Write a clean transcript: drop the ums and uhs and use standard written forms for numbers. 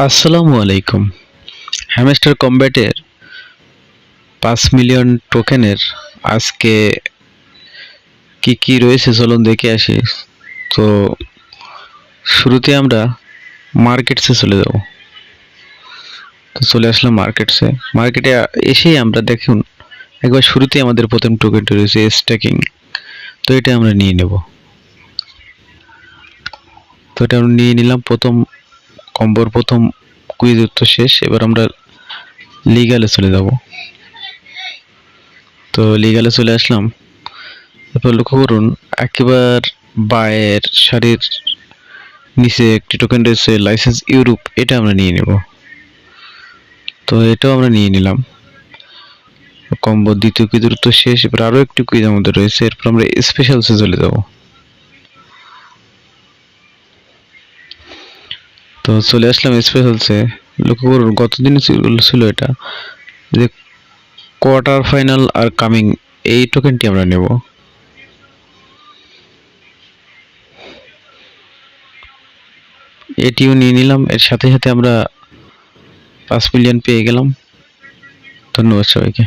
আসসালামু আলাইকুম। Hamster কম্ব্যাটের 5 million টোকেনের আজকে কি কি রয়েছে চলুন দেখে আসি। তো শুরুতে আমরা মার্কেটসে চলে যাব। তো চলে আসলাম মার্কেটসে। মার্কেটে এসেই আমরা দেখুন একবার শুরুতে আমাদের প্রথম টোকেনটি রয়েছে স্ট্যাকিং। তো এটা আমরা নিয়ে নেব। তো এটা আমরা নিয়ে নিলাম। প্রথম কম্বোর প্রথম কুইজ উত্তর শেষ। এবার আমরা লিগ্যালে চলে যাব। তো লিগ্যালে চলে আসলাম। এরপর লক্ষ্য করুন একেবারে বায়ের সারির নিচে একটি টোকেন রয়েছে লাইসেন্স ইউরোপ, এটা আমরা নিয়ে নেব। তো এটাও আমরা নিয়ে নিলাম। কম্বো দ্বিতীয় কুইজের উত্তর শেষ। এবার আরও একটি কুইজ আমাদের রয়েছে, এরপর আমরা স্পেশালসে চলে যাব। তো চলে আসলাম স্পেশালসে। লক্ষ্য করুন গত দিনে ছিল এটা যে কোয়ার্টার ফাইনাল আর কামিং, এই টোকেনটি আমরা নেব। এটিও নিয়ে নিলাম। এর সাথে সাথে আমরা 5 মিলিয়ন পেয়ে গেলাম। ধন্যবাদ সবাইকে।